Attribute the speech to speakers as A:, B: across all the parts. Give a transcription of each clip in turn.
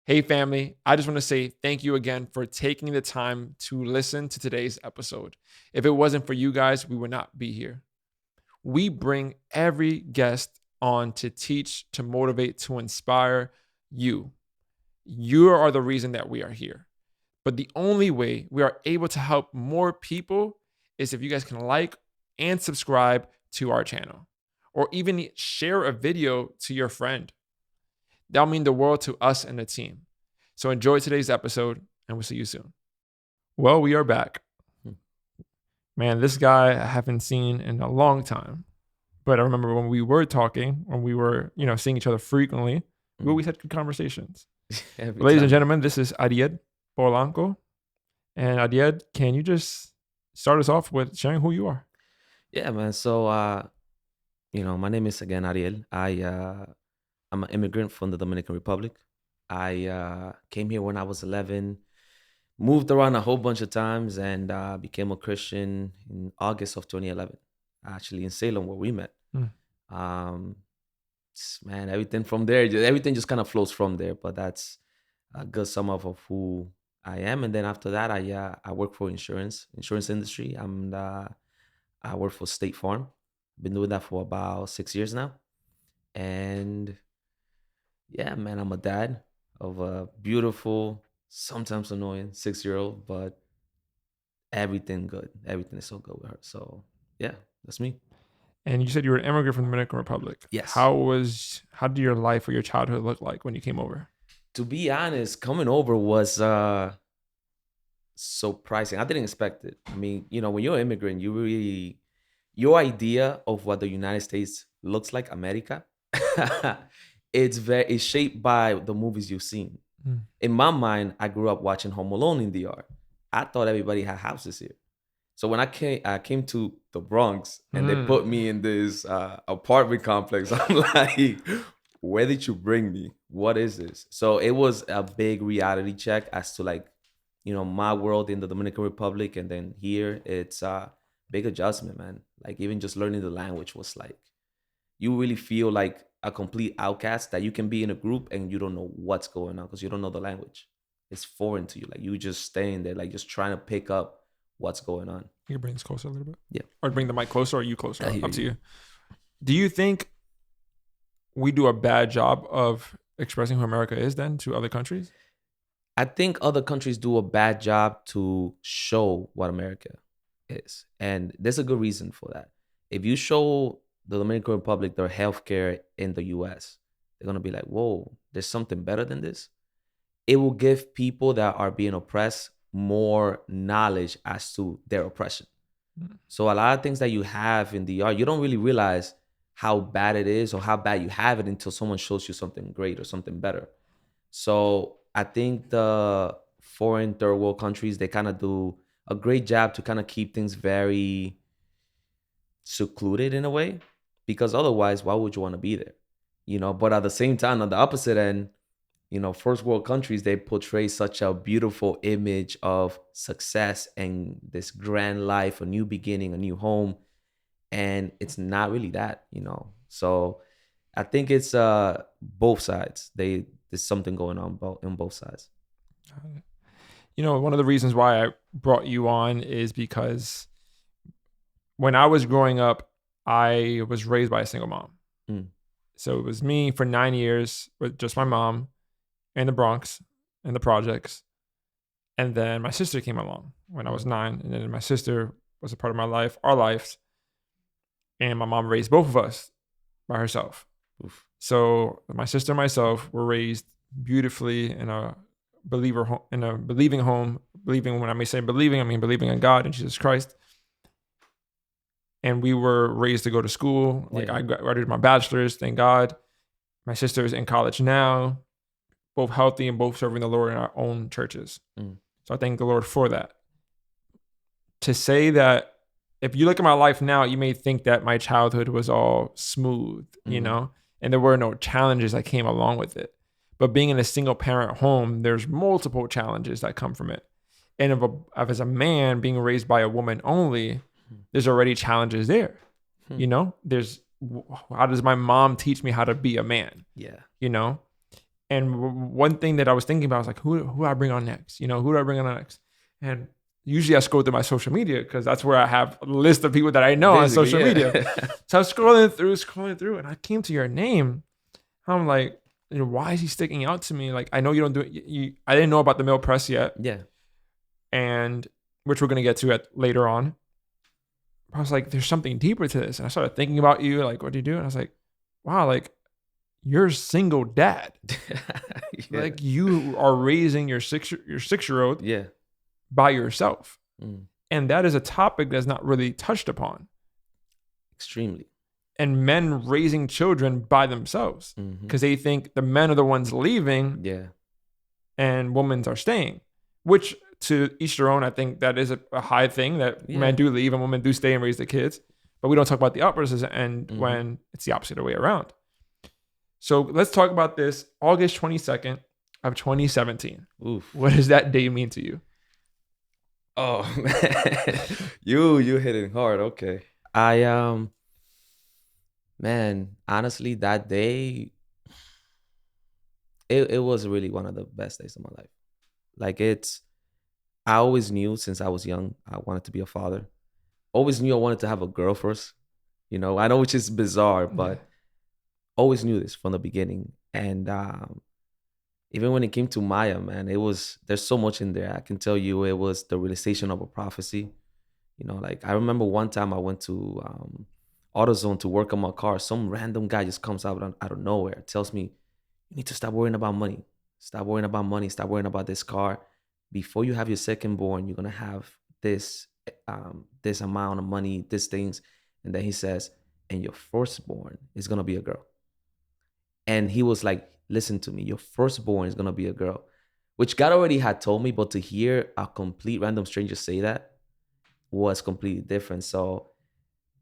A: Hey, family, I just want to say thank you again for taking the time to listen to today's episode. If it wasn't for you guys, we would not be here. We bring every guest on to teach, to motivate, to inspire you. You are the reason that we are here. But the only way we are able to help more people is if you guys can like and subscribe to our channel, or even share a video to your friend. That'll mean the world to us and the team. So enjoy today's episode, and we'll see you soon. Well, we are back. Man, this guy I haven't seen in a long time. But I remember when we were talking, when we were, seeing each other frequently, we always had good conversations. Ladies and gentlemen, this is Ariel Polanco. And Ariel, can you just start us off with sharing who you are?
B: Yeah, man. So, my name is again Ariel. I'm an immigrant from the Dominican Republic. I came here when I was 11, moved around a whole bunch of times, and became a Christian in August of 2011. Actually, in Salem, where we met.
A: Mm.
B: Um, man, everything from there, everything just kind of flows from there. But that's a good sum up of who I am. And then after that, I work for insurance industry. I work for State Farm. Been doing that for about 6 years now. And yeah, man, I'm a dad of a beautiful, sometimes annoying 6 year old, but everything good. Everything is so good with her. So yeah, that's me.
A: And you said you were an immigrant from the Dominican Republic.
B: Yes.
A: How did your life or your childhood look like when you came over?
B: To be honest, coming over was surprising. I didn't expect it. I mean, when you're an immigrant, your idea of what the United States looks like, America, it's shaped by the movies you've seen.
A: Mm.
B: In my mind, I grew up watching Home Alone in DR. I thought everybody had houses here. So when I came to the Bronx and they put me in this apartment complex, I'm like, where did you bring me? What is this? So it was a big reality check as to like, my world in the Dominican Republic, and then here it's a big adjustment, man. Like even just learning the language was like, you really feel like a complete outcast that you can be in a group and you don't know what's going on because you don't know the language. It's foreign to you. Like you just staying there, like just trying to pick up what's going on.
A: You can bring this closer a little bit.
B: Yeah.
A: Or bring the mic closer, or you closer.
B: I hear
A: Up to
B: you.
A: you. Do you think we do a bad job of expressing who America is then to other countries?
B: I think other countries do a bad job to show what America is. And there's a good reason for that. If you show the Dominican Republic their healthcare in the US, they're going to be like, whoa, there's something better than this. It will give people that are being oppressed more knowledge as to their oppression. So a lot of things that you have in the art, you don't really realize how bad it is or how bad you have it until someone shows you something great or something better. So I think the foreign third world countries, they kind of do a great job to kind of keep things very secluded in a way, because otherwise, why would you want to be there? But at the same time, on the opposite end, first world countries, they portray such a beautiful image of success and this grand life, a new beginning, a new home. And it's not really that. So I think it's both sides. There's something going on in both sides.
A: One of the reasons why I brought you on is because when I was growing up, I was raised by a single mom.
B: Mm.
A: So it was me for 9 years with just my mom in the Bronx, in the projects. And then my sister came along when I was 9. And then my sister was a part of my life, our lives. And my mom raised both of us by herself.
B: Oof.
A: So my sister and myself were raised beautifully in a believing home. Believing, when I may say believing, I mean believing in God and Jesus Christ. And we were raised to go to school. Like I graduated my bachelor's, thank God. My sister's in college now, both healthy and both serving the Lord in our own churches.
B: Mm.
A: So I thank the Lord for that. To say that, if you look at my life now, you may think that my childhood was all smooth, and there were no challenges that came along with it. But being in a single parent home, there's multiple challenges that come from it. And as a man being raised by a woman only, there's already challenges there. There's, how does my mom teach me how to be a man?
B: Yeah.
A: And one thing that I was thinking about was like, who do I bring on next? Who do I bring on next? And usually I scroll through my social media because that's where I have a list of people that I know on
B: Basically,
A: social
B: yeah.
A: media. So I was scrolling through, and I came to your name. I'm like, why is he sticking out to me? Like, I know you don't do it. I didn't know about the male press yet.
B: Yeah.
A: And which we're going to get to later on. I was like, there's something deeper to this. And I started thinking about you, like, what do you do? And I was like, wow, like, you're a single dad.
B: Yeah.
A: Like, you are raising your 6-year-old
B: Yeah.
A: by yourself.
B: Mm.
A: And that is a topic that's not really touched upon.
B: Extremely.
A: And men raising children by themselves because they think the men are the ones leaving,
B: Yeah,
A: and women are staying, which to each their own. I think that is a high thing that men do leave and women do stay and raise the kids. But we don't talk about the opposites and when it's the opposite way around. So let's talk about this. August 22nd of 2017.
B: Oof.
A: What does that day mean to you?
B: Oh man, you hitting hard. Okay, man, honestly, that day, it was really one of the best days of my life. Like I always knew since I was young I wanted to be a father. Always knew I wanted to have a girl first. I know, which is bizarre, but always knew this from the beginning. And even when it came to Maya, man, there's so much in there. I can tell you it was the realization of a prophecy. Like I remember one time I went to AutoZone to work on my car. Some random guy just comes out of nowhere, tells me, you need to stop worrying about money. Stop worrying about money. Stop worrying about this car. Before you have your second born, you're going to have this amount of money, these things. And then he says, and your firstborn is going to be a girl. And he was like, listen to me, your firstborn is going to be a girl, which God already had told me. But to hear a complete random stranger say that was completely different. So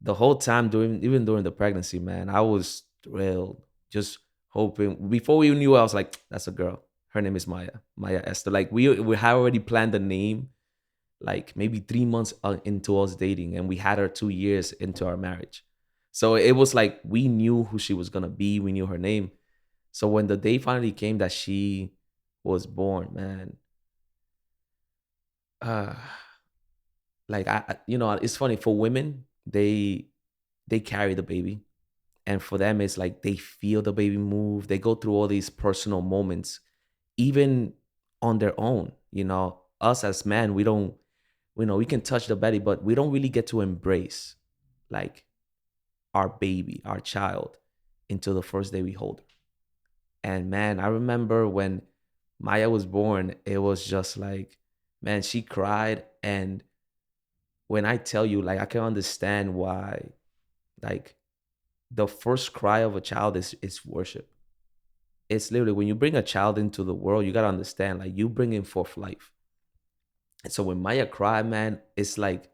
B: the whole time even during the pregnancy, man, I was thrilled, just hoping. Before we knew, I was like, that's a girl. Her name is Maya Esther. Like we had already planned the name, like maybe 3 months into us dating, and we had her 2 years into our marriage. So it was like we knew who she was gonna be. We knew her name. So when the day finally came that she was born, man, like it's funny for women, they carry the baby, and for them it's like they feel the baby move. They go through all these personal moments, even on their own. Us as men, we don't, we can touch the belly, but we don't really get to embrace like our baby, our child, until the first day we hold her. And man, I remember when Maya was born, it was just like, man, she cried. And when I tell you, like, I can understand why, like, the first cry of a child is worship. It's literally when you bring a child into the world, you got to understand, like, you bringing forth life. And so when Maya cried, man, it's like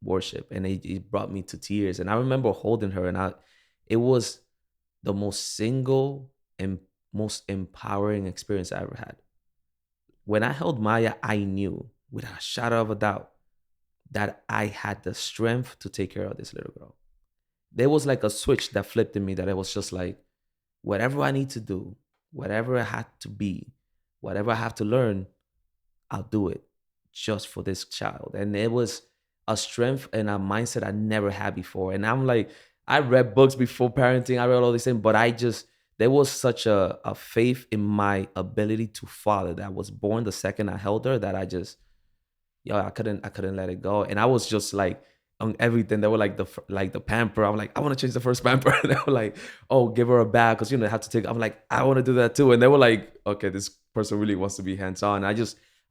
B: worship. And it brought me to tears. And I remember holding her, and it was the most single and most empowering experience I ever had. When I held Maya, I knew without a shadow of a doubt that I had the strength to take care of this little girl. There was like a switch that flipped in me, that it was just like, whatever I need to do, whatever I had to be, whatever I have to learn, I'll do it just for this child. And it was a strength and a mindset I never had before. And I'm like, I read books before parenting, I read all these things, but there was such a faith in my ability to father that was born the second I held her, that I couldn't let it go. And I was just like on everything. They were like the pamper. I'm like, I want to change the first pamper. And they were like, oh, give her a bag because they have to take. I'm like, I want to do that too. And they were like, okay, this person really wants to be hands on.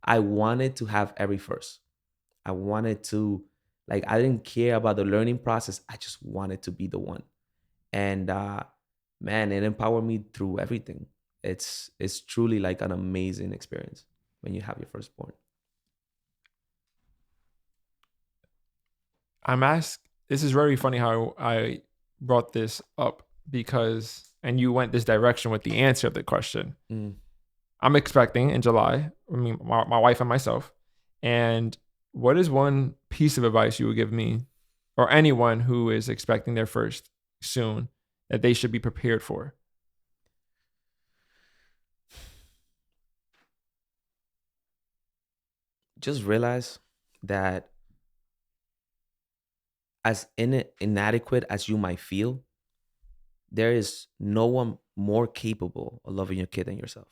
B: I wanted to have every first. I wanted to, like, I didn't care about the learning process. I just wanted to be the one. And man, it empowered me through everything. It's truly like an amazing experience when you have your firstborn.
A: This is very funny how I brought this up and you went this direction with the answer of the question. I'm expecting in July, my wife and myself. And what is one piece of advice you would give me or anyone who is expecting their first soon that they should be prepared for?
B: just realize that as inadequate as you might feel, there is no one more capable of loving your kid than yourself.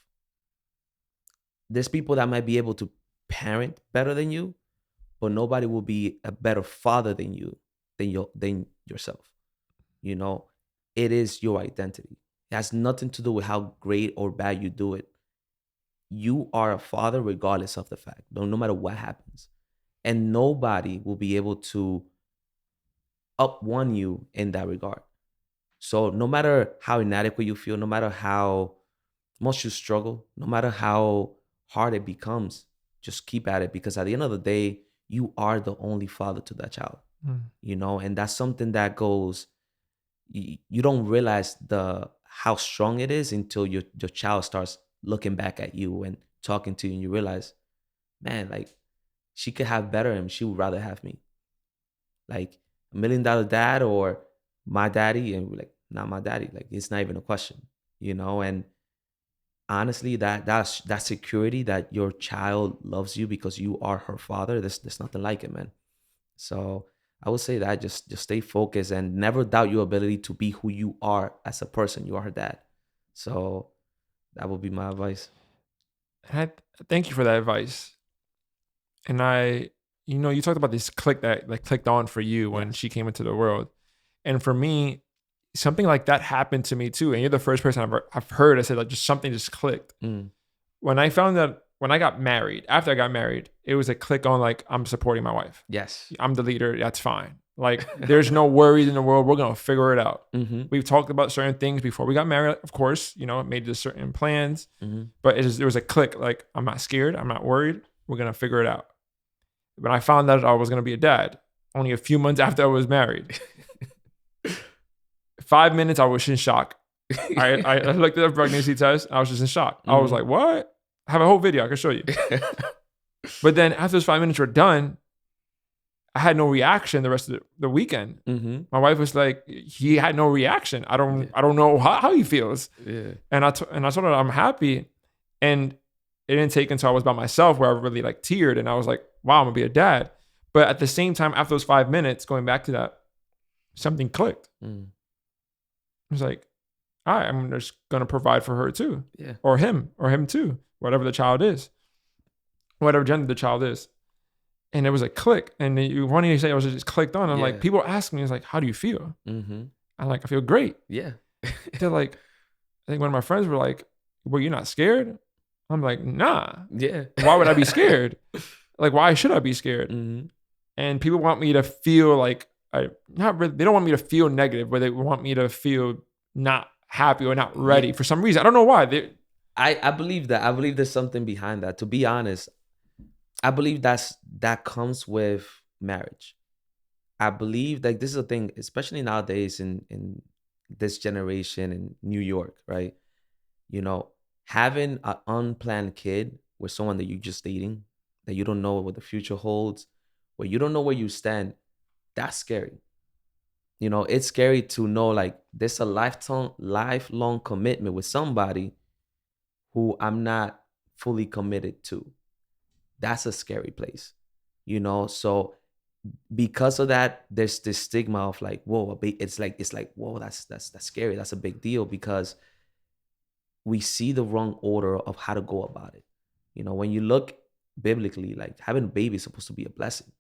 B: There's people that might be able to parent better than you, but nobody will be a better father than you, than yourself. You know, it is your identity. It has nothing to do with how great or bad you do it. You are a father regardless of the fact, no matter what happens. And nobody will be able to up one you in that regard. So no matter how inadequate you feel, no matter how much you struggle, no matter how hard it becomes, just keep at it, because at the end of the day, you are the only father to that child.
A: Mm.
B: And that's something that goes, you don't realize the how strong it is until your child starts looking back at you and talking to you, and you realize, man, like, she could have better him. She would rather have me. Like, $1 million dad or my daddy, and we're like, not my daddy. Like, it's not even a question. And honestly, that security that your child loves you because you are her father, there's nothing like it, man. So I would say that just stay focused and never doubt your ability to be who you are as a person. You are her dad. So that would be my advice.
A: And thank you for that advice. And you talked about this click that like clicked on for you when
B: Yes.
A: she came into the world. And for me, something like that happened to me too. And you're the first person I've heard. I said like just something just clicked.
B: Mm.
A: When I found that when I got married, after I got married, it was a click on like I'm supporting my wife.
B: Yes.
A: I'm the leader. That's fine. Like there's no worries in the world. We're gonna figure it out.
B: Mm-hmm.
A: We've talked about certain things before we got married. Of course, made the certain plans,
B: Mm-hmm.
A: but it was a click. Like I'm not scared. I'm not worried. We're gonna figure it out. When I found out I was gonna be a dad, only a few months after I was married, 5 minutes I was in shock. I looked at the pregnancy test. I was just in shock. I was
B: Mhm.
A: like, "What?" I have a whole video I can show you. But then after those 5 minutes were done, I had no reaction the rest of the weekend.
B: Mm-hmm.
A: My wife was like, he had no reaction. I don't
B: Yeah.
A: I don't know how he feels.
B: Yeah.
A: And I told her I'm happy. And it didn't take until I was by myself where I really like teared and I was like, wow, I'm gonna be a dad. But at the same time, after those 5 minutes, going back to that, something clicked.
B: Mm.
A: I was like, all right, I'm just gonna provide for her too.
B: Yeah.
A: Or him too, whatever the child is, whatever gender the child is. And it was a click. And you wanting to say I was just clicked on. And like people ask me, it's like, how do you feel?
B: Mm-hmm.
A: I'm like, I feel great.
B: Yeah.
A: They're like, I think one of my friends were like, well, you're not scared? I'm like, nah.
B: Yeah.
A: Why would I be scared? Like, why should I be scared?
B: Mm-hmm.
A: And people want me to feel like not really, they don't want me to feel negative, but they want me to feel not happy or not ready for some reason. I don't know why.
B: I believe that. I believe there's something behind that. To be honest, I believe that comes with marriage. I believe like this is a thing, especially nowadays in this generation in New York, right? Having an unplanned kid with someone that you're just dating, that you don't know what the future holds, where you don't know where you stand, that's scary. It's scary to know like there's a lifelong commitment with somebody who I'm not fully committed to. That's a scary place. So because of that, there's this stigma of like, whoa, it's like, whoa, that's scary. That's a big deal because we see the wrong order of how to go about it. When you look biblically, like having a baby is supposed to be a blessing.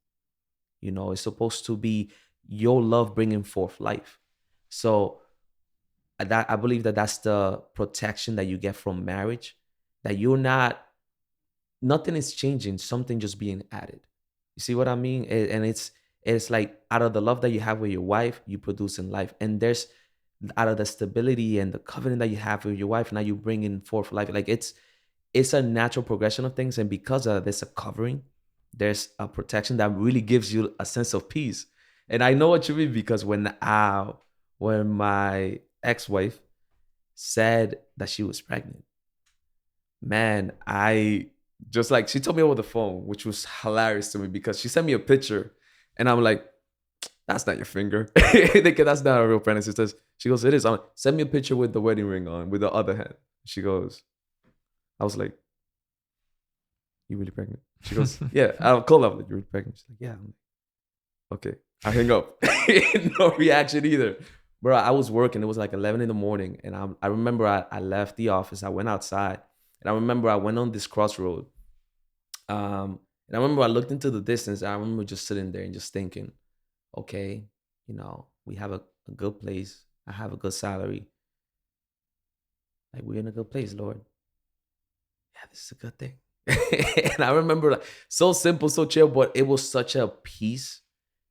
B: It's supposed to be your love bringing forth life. So that I believe that that's the protection that you get from marriage, that nothing is changing, something just being added. You see what I mean? And it's like out of the love that you have with your wife, you produce in life. And there's out of the stability and the covenant that you have with your wife, now you bring in forth life. Like it's a natural progression of things. And because of there's a covering, there's a protection that really gives you a sense of peace. And I know what you mean because when my ex-wife said that she was pregnant, man, I just like, she told me over the phone, which was hilarious to me because she sent me a picture and I'm like, that's not your finger. That's not a real pregnancy test. She goes, it is. I'm like, send me a picture with the wedding ring on with the other hand. She goes, I was like, You really pregnant? She goes, yeah. I'll call up. Like, you really pregnant? She's like, yeah. I'm like, okay. I hang up. No reaction either. Bro, I was working. It was like 11 in the morning. And I remember I left the office. I went outside. And I remember I went on this crossroad. And I remember I looked into the distance. I remember just sitting there and just thinking, okay, we have a good place. I have a good salary. Like, we're in a good place, Lord. Yeah, this is a good thing. And I remember, like, so simple, so chill, but it was such a peace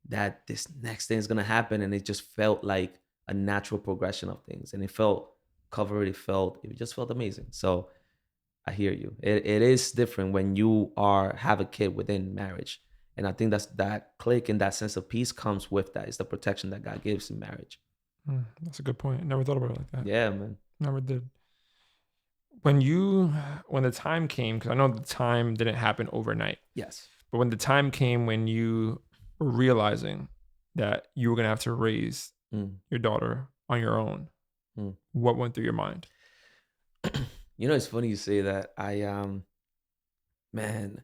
B: that this next thing is gonna happen, and it just felt like a natural progression of things, and it felt covered. It just felt amazing. So I hear you. It is different when you have a kid within marriage, and I think that click and that sense of peace comes with that. It's the protection that God gives in marriage.
A: That's a good point. Never thought about it like that.
B: Yeah, man.
A: Never did. When the time came, because I know the time didn't happen overnight.
B: Yes.
A: But when the time came when you were realizing that you were gonna have to raise your daughter on your own, what went through your mind?
B: It's funny you say that. Man,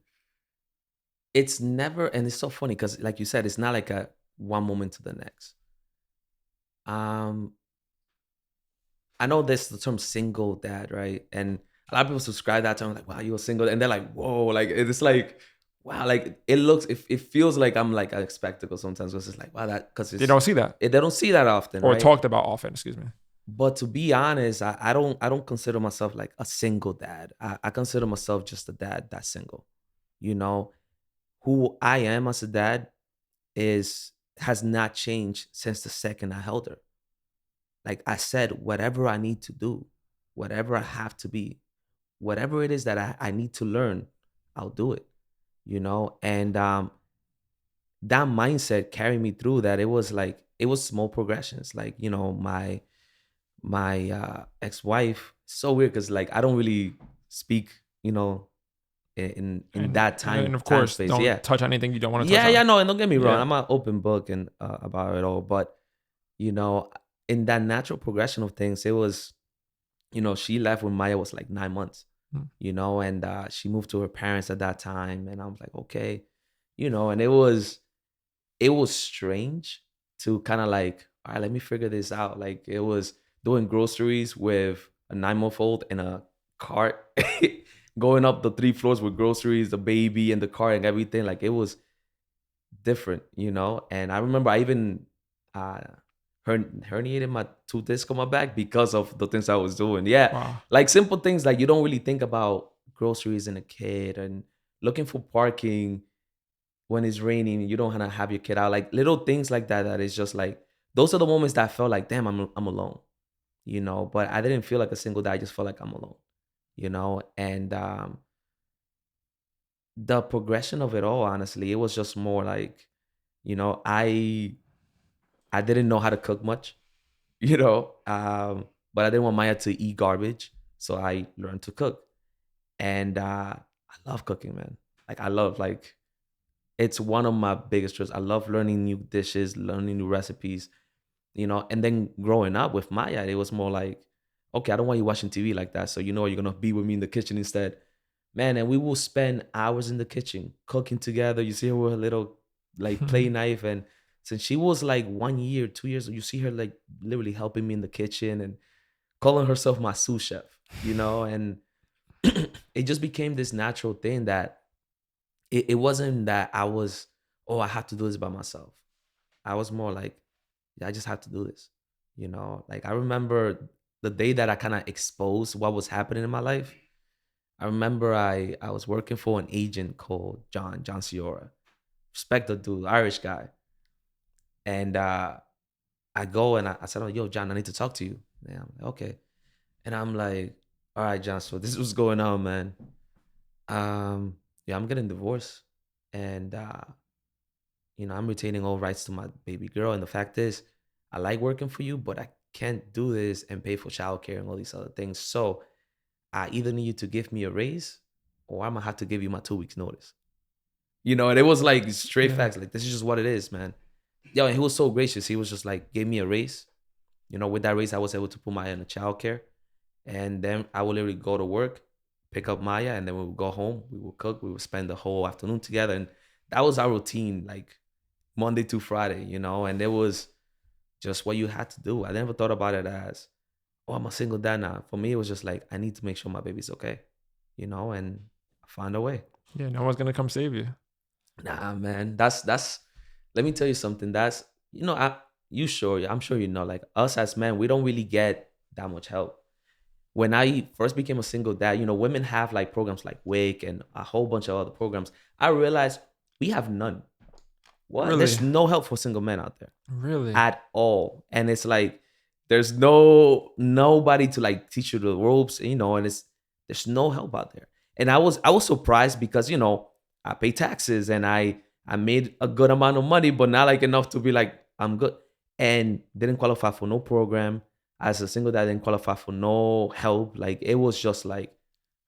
B: it's never, and it's so funny because, like you said, it's not like a one moment to the next. I know this the term single dad, right? And a lot of people subscribe that term, like, wow, you're single, and they're like, whoa, like it's like, wow, like it feels like I'm like a spectacle sometimes. Because it's like, wow, that because
A: They don't see that,
B: they don't see that often,
A: or
B: right?
A: talked about often. Excuse me.
B: But to be honest, I don't consider myself like a single dad. I consider myself just a dad that's single. You know, who I am as a dad has not changed since the second I held her. Like I said, whatever I need to do, whatever I have to be, whatever it is that I need to learn, I'll do it. And that mindset carried me through that. It was small progressions. Like, my ex-wife, so weird because like I don't really speak, in that
A: And of
B: time
A: course,
B: space.
A: don't
B: Yeah.
A: touch anything you don't want to touch
B: Yeah,
A: on.
B: yeah, no, and don't get me wrong.
A: Yeah.
B: I'm an open book and about it all. But, you know, in that natural progression of things, it was, she left when Maya was like 9 months, and she moved to her parents at that time. And I was like, okay, and it was strange to kind of like, all right, let me figure this out. Like it was doing groceries with a 9 month old in a cart, going up the 3 floors with groceries, the baby and the car and everything. Like it was different. And I remember I even uh herniated my tooth disc on my back because of the things I was doing. Yeah.
A: Wow.
B: Like simple things like you don't really think about groceries and a kid and looking for parking when it's raining, you don't want to have your kid out. Like little things like that. That is just like those are the moments that I felt like, damn, I'm alone. But I didn't feel like a single dad. I just felt like I'm alone. And the progression of it all, honestly, it was just more like, I didn't know how to cook much, but I didn't want Maya to eat garbage, so I learned to cook. And I love cooking, man. Like I love like it's one of my biggest trips. I love learning new dishes, learning new recipes, and then growing up with Maya, it was more like, okay, I don't want you watching TV like that. So you're gonna be with me in the kitchen instead. Man, and we will spend hours in the kitchen cooking together. You see her with a little like play knife. And since she was like 1 year, 2 years, you see her like literally helping me in the kitchen and calling herself my sous chef, and it just became this natural thing that it wasn't that I was, oh, I have to do this by myself. I was more like, yeah, I just have to do this. Like I remember the day that I kind of exposed what was happening in my life. I remember I was working for an agent called John Ciora. Respect the dude, Irish guy. And I go and I said, oh, yo, John, I need to talk to you. And I'm like, okay. And I'm like, all right, John, so this is what's going on, man. Yeah, I'm getting divorced. And I'm retaining all rights to my baby girl. And the fact is, I like working for you, but I can't do this and pay for childcare and all these other things. So I either need you to give me a raise or I'm gonna have to give you my 2 weeks notice. And it was like straight facts. Like, this is just what it is, man. Yo, and he was so gracious. He was just like, gave me a raise. With that raise, I was able to put my in a childcare. And then I would literally go to work, pick up Maya, and then we would go home. We would cook. We would spend the whole afternoon together, and that was our routine, like Monday to Friday, And it was just what you had to do. I never thought about it as, oh, I'm a single dad now. For me, it was just like I need to make sure my baby's okay, and I found a way.
A: Yeah, no one's gonna come save you.
B: Nah, man, that's. Let me tell you something. That's I'm sure like us as men, we don't really get that much help. When I first became a single dad, women have like programs like WIC and a whole bunch of other programs. I realized we have none. What?
A: Really?
B: There's no help for single men out there.
A: Really?
B: At all. And it's like there's nobody to like teach you the ropes, and there's no help out there. And I was surprised because, I pay taxes and I made a good amount of money, but not like enough to be like, I'm good. And didn't qualify for no program. As a single dad, I didn't qualify for no help. Like it was just like,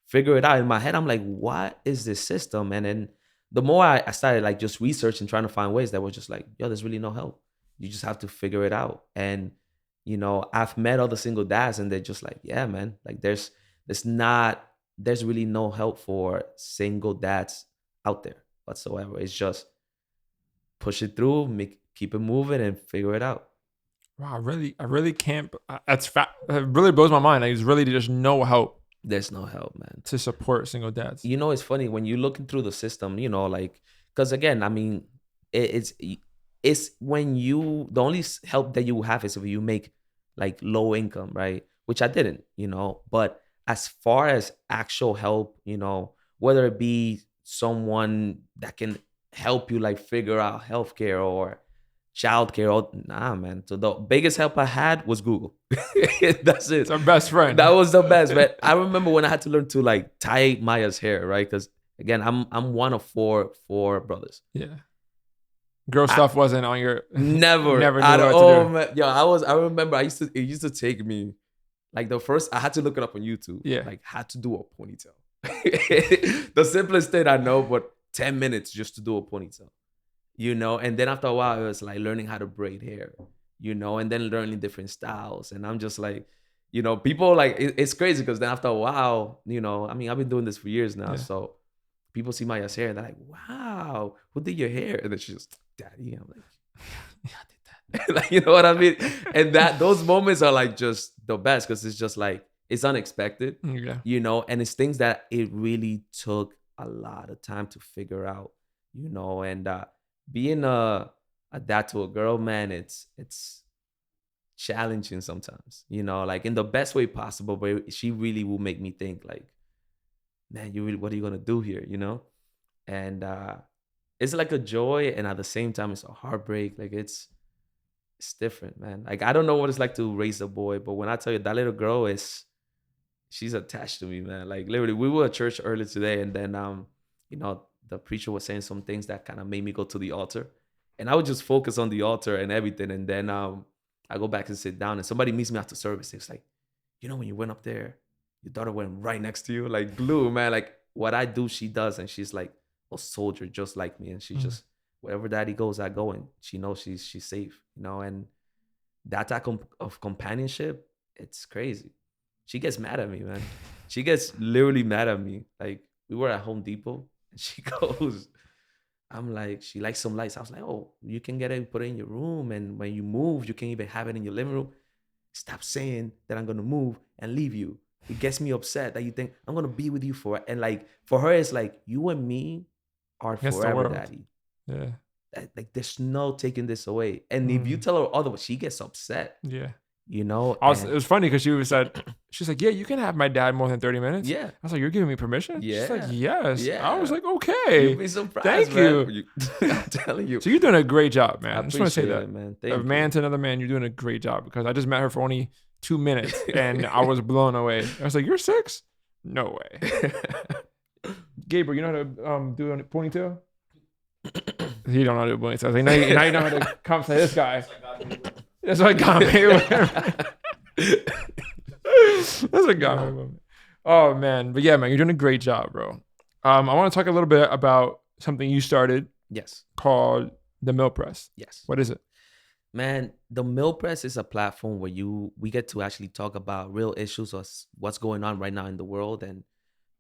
B: figure it out. In my head, I'm like, what is this system? And then the more I started like just researching, trying to find ways that was just like, yo, there's really no help. You just have to figure it out. And, I've met other single dads and they're just like, yeah, man, like there's really no help for single dads out there whatsoever. It's just push it through, keep it moving and figure it out.
A: Wow, I really can't. It really blows my mind. Like, there's really just no help.
B: There's no help, man,
A: to support single dads.
B: It's funny when you're looking through the system, like, because again, I mean, it's when the only help that you have is if you make like low income, right? Which I didn't, but as far as actual help, whether it be someone that can help you like figure out healthcare or childcare, or nah, man. So the biggest help I had was Google. That's it.
A: It's our best friend.
B: That was the best, man. I remember when I had to learn to like tie Maya's hair, right? Because again, I'm one of four brothers.
A: Yeah. Girl stuff wasn't on your
B: never
A: knew
B: at
A: what
B: all,
A: to do.
B: man. Yo, I remember it used to take me like I had to look it up on YouTube.
A: Yeah.
B: Like had to do a ponytail. The simplest thing I know, but 10 minutes just to do a ponytail. And then after a while, it was like learning how to braid hair, and then learning different styles. And I'm just like, people like, it's crazy because then after a while, I mean, I've been doing this for years now. Yeah. So people see Maya's hair and they're like, wow, who did your hair? And then she's just, Daddy. I'm like, yeah, I did that. Like, you know what I mean? And those moments are like just the best because it's just like, it's unexpected, and it's things that it really took a lot of time to figure out, and, being a dad to a girl, man, it's challenging sometimes, like in the best way possible, but she really will make me think like, man, what are you gonna do here, and it's like a joy, and at the same time it's a heartbreak. Like it's different, man. Like I don't know what it's like to raise a boy, but when I tell you that little girl she's attached to me, man. Like literally, we were at church earlier today, and then the preacher was saying some things that kind of made me go to the altar, and I would just focus on the altar and everything. And then I go back and sit down, and somebody meets me after service. It's like, when you went up there, your daughter went right next to you, like glue, man. Like what I do, she does, and she's like a soldier just like me, and she just wherever daddy goes, I go, and she knows she's safe, and that type of companionship, it's crazy. She gets mad at me, man. She gets literally mad at me. Like we were at Home Depot. And she goes, I'm like, she likes some lights. I was like, oh, you can get it, put it in your room. And when you move, you can even have it in your living room. Stop saying that I'm going to move and leave you. It gets me upset that you think I'm going to be with you for, and like, for her, it's like, you and me are forever, daddy.
A: Yeah.
B: Like, there's no taking this away. And if you tell her otherwise, she gets upset.
A: Yeah.
B: It
A: was funny because she's like, yeah, you can have my dad more than 30 minutes.
B: Yeah.
A: I was like, you're giving me permission?
B: Yeah.
A: She's like, yes.
B: Yeah.
A: I was like, okay.
B: You'd be surprised,
A: Thank
B: man.
A: you.
B: I'm telling you.
A: So you're doing a great job, man.
B: I
A: just want to say that.
B: It, man.
A: A man to another man, you're doing a great job because I just met her for only 2 minutes and I was blown away. I was like, you're 6? No way. Gabriel, you know how to do a ponytail? He don't know how to do a ponytail. I was like, now you know how to come to this guy. That's what got me. That's what got me. Oh man, but yeah, man, you're doing a great job, bro. I want to talk a little bit about something you started.
B: Yes.
A: Called the Mill Press.
B: Yes.
A: What is it?
B: Man, the Mill Press is a platform where we get to actually talk about real issues or what's going on right now in the world, and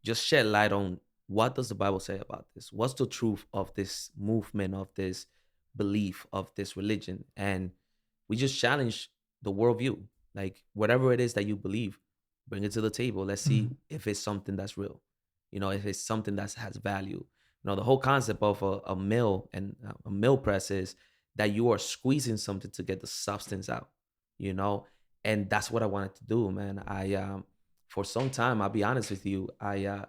B: just shed light on what does the Bible say about this? What's the truth of this movement, of this belief, of this religion? And we just challenge the worldview. Like whatever it is that you believe, bring it to the table. Let's see
A: Mhm.
B: if it's something that's real. If it's something that has value. The whole concept of a mill and a mill press is that you are squeezing something to get the substance out. You know, and that's what I wanted to do, man. I for some time, I'll be honest with you, I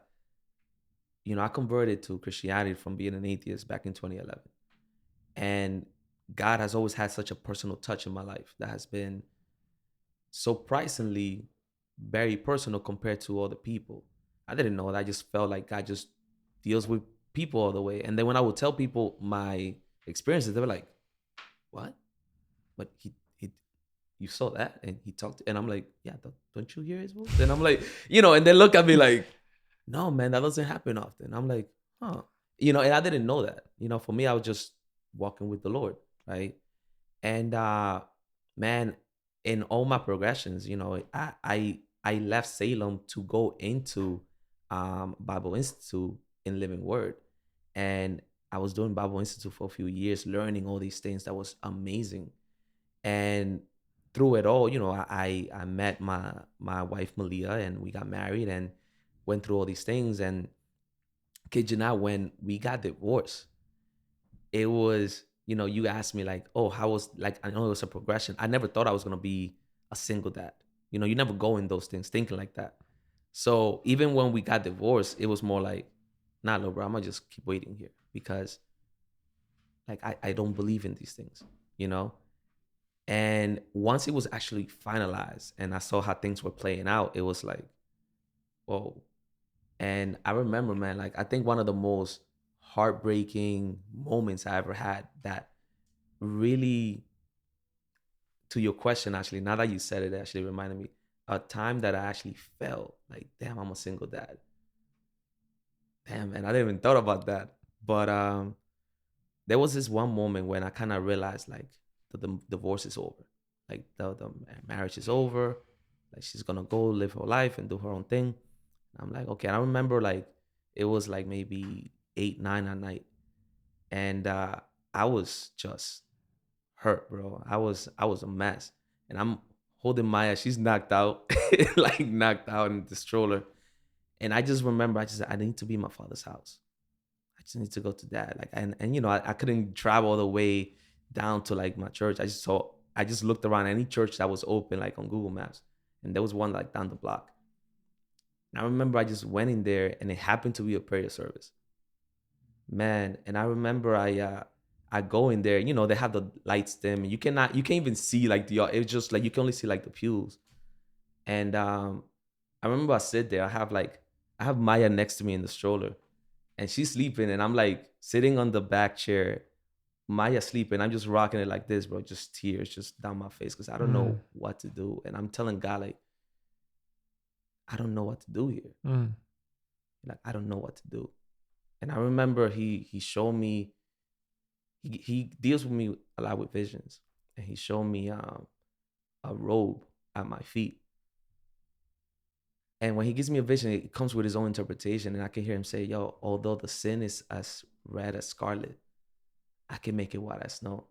B: converted to Christianity from being an atheist back in 2011. And God has always had such a personal touch in my life that has been surprisingly very personal compared to other people. I didn't know it. I just felt like God just deals with people all the way. And then when I would tell people my experiences, they were like, "What? But he you saw that and he talked," and I'm like, "Yeah, don't you hear his voice?" And I'm like, and they look at me like, "No, man, that doesn't happen often." I'm like, "Huh." And I didn't know that. For me, I was just walking with the Lord, right? And man, in all my progressions, I left Salem to go into Bible Institute in Living Word. And I was doing Bible Institute for a few years, learning all these things. That was amazing. And through it all, I met my wife Malia, and we got married and went through all these things. And kid you not, when we got divorced, it was, you asked me like, oh, how was, like, I know it was a progression. I never thought I was gonna be a single dad. You never go in those things thinking like that. So even when we got divorced, it was more like, nah, no, bro, I'm gonna just keep waiting here because like I don't believe in these things, you know? And once it was actually finalized and I saw how things were playing out, it was like, whoa. And I remember, man, like I think one of the most heartbreaking moments I ever had that really, to your question, actually, now that you said it, actually reminded me a time that I actually felt like, damn, I'm a single dad. Damn, man, I didn't even thought about that. But there was this one moment when I kind of realized like the divorce is over, like the marriage is over, like she's gonna go live her life and do her own thing. I'm like, okay. And I remember like it was like maybe 8, 9 at night, and I was just hurt, bro. I was a mess, and I'm holding Maya. She's knocked out, like knocked out in the stroller, and I just remember I need to be in my father's house. I just need to go to dad. Like and I couldn't travel all the way down to like my church. I just looked around any church that was open like on Google Maps. And there was one like down the block. And I remember I just went in there and it happened to be a prayer service. Man, and I remember I go in there, they have the lights dim. And you can't even see like it's just like you can only see like the pews. And I remember I sit there, I have Maya next to me in the stroller and she's sleeping and I'm like sitting on the back chair, Maya sleeping. I'm just rocking it like this, bro. Just tears just down my face because I don't
A: Mm,
B: know what to do. And I'm telling God, like, I don't know what to do here.
A: mm,
B: Like, I don't know what to do. And I remember he showed me, he deals with me a lot with visions. And he showed me a robe at my feet. And when he gives me a vision, it comes with his own interpretation. And I can hear him say, yo, although the sin is as red as scarlet, I can make it white as snow.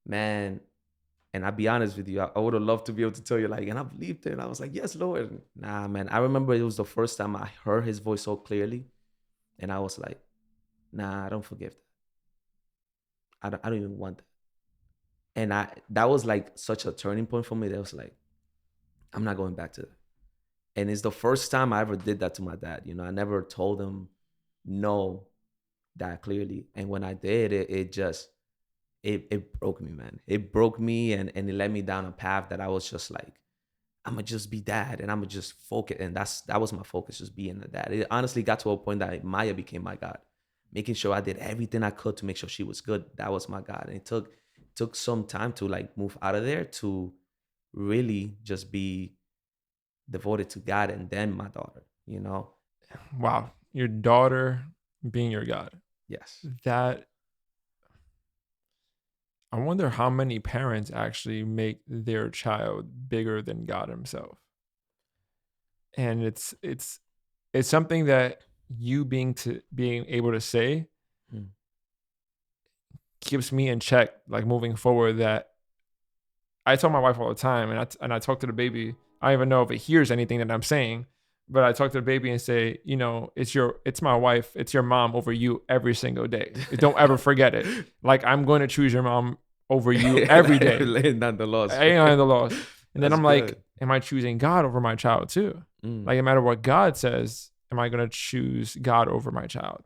B: Man, and I'll be honest with you, I would have loved to be able to tell you, like, and I believed it. And I was like, yes, Lord. Nah, man. I remember it was the first time I heard his voice so clearly. And I was like, nah, I don't forgive that. I don't even want that. And that was like such a turning point for me. That was like, I'm not going back to that. And it's the first time I ever did that to my dad. I never told him no that clearly. And when I did, it just it broke me, man. It broke me and it led me down a path that I was just like, I'm gonna just be dad and I'm gonna just focus. And that was my focus, just being a dad. It honestly got to a point that Maya became my God, making sure I did everything I could to make sure she was good. That was my God. And it took some time to like move out of there to really just be devoted to God and then my daughter.
A: wow. Your daughter being your God.
B: Yes.
A: That I wonder how many parents actually make their child bigger than God himself. And it's it's something that you being able to say
B: Mm.
A: keeps me in check, like moving forward. That I tell my wife all the time, and I talk to the baby. I don't even know if it hears anything that I'm saying, but I talk to the baby and say, you know, it's my wife, it's your mom over you every single day. Don't ever forget it. Like, I'm going to choose your mom over you every day.
B: Laying down the laws.
A: I ain't the loss. And then
B: That's
A: I'm
B: good.
A: like, am I choosing God over my child too?
B: Mm.
A: Like, no matter what God says, am I going to choose God over my child?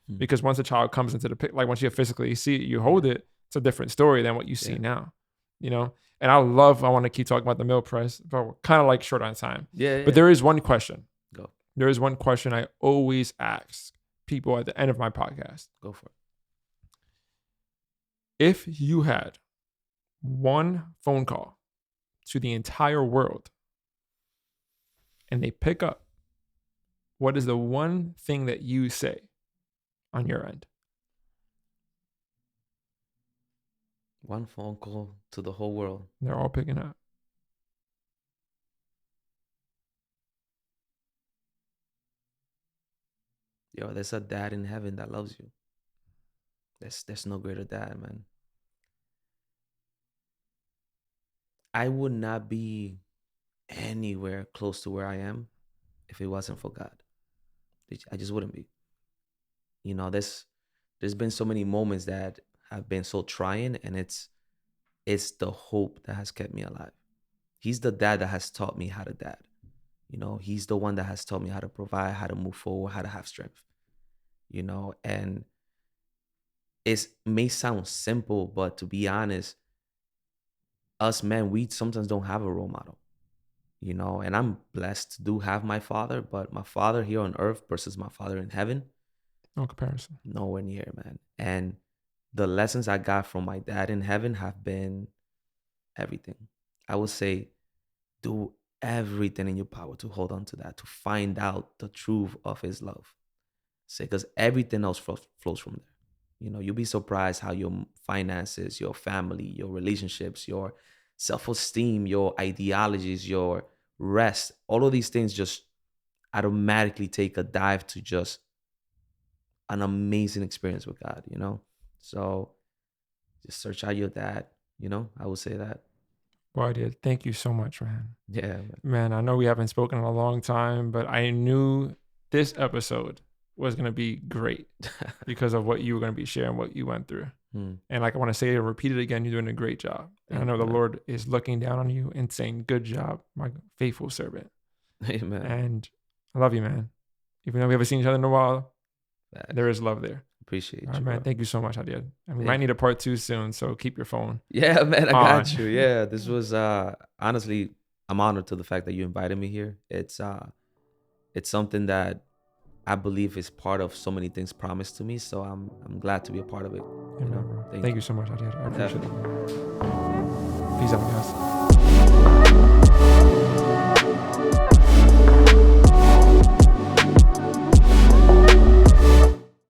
B: Mm.
A: Because once a child comes into the picture, like once you physically see it, you hold it, it's a different story than what you see now, you know? And I want to keep talking about the meal press, but we're kind of like short on time.
B: Yeah.
A: But there is one question.
B: Go.
A: There is one question I always ask people at the end of my podcast.
B: Go for it.
A: If you had one phone call to the entire world and they pick up, what is the one thing that you say on your end?
B: One phone call to the whole world.
A: They're all picking up.
B: Yo, there's a dad in heaven that loves you. There's no greater dad, man. I would not be anywhere close to where I am if it wasn't for God. I just wouldn't be. You know, there's been so many moments that have been so trying, and it's the hope that has kept me alive. He's the dad that has taught me how to dad. You know, he's the one that has taught me how to provide, how to move forward, how to have strength. You know, and it may sound simple, but to be honest, us men, we sometimes don't have a role model. You know, and I'm blessed to do have my father, but my father here on earth versus my father in heaven,
A: No comparison.
B: nowhere near, man. And the lessons I got from my dad in heaven have been everything. I would say do everything in your power to hold on to that, to find out the truth of his love. Say, because everything else flows from there. You know, you'll be surprised how your finances, your family, your relationships, your self-esteem, your ideologies, your rest, all of these things just automatically take a dive to just an amazing experience with God, you know? So just search out your dad, you know? I would say that.
A: Well, I did. Thank you so much, man.
B: Yeah.
A: Man, I know we haven't spoken in a long time, but I knew this episode was going to be great because of what you were going to be sharing, what you went through. And like I want to say and repeat it again, you're doing a great job. And I know the Lord is looking down on you and saying, good job, my faithful servant.
B: Amen.
A: And I love you, man. Even though we haven't seen each other in a while, there is love there.
B: Appreciate
A: All right,
B: you,
A: man.
B: bro.
A: Thank you so much, Adiel. And we might need a part 2 soon, so keep your phone.
B: Yeah, man, I got you. Yeah, this was honestly, I'm honored to the fact that you invited me here. It's something that I believe is part of so many things promised to me. So I'm glad to be a part of it.
A: Amen, bro. Thank you so much, Adiel. I appreciate it. Peace out, guys.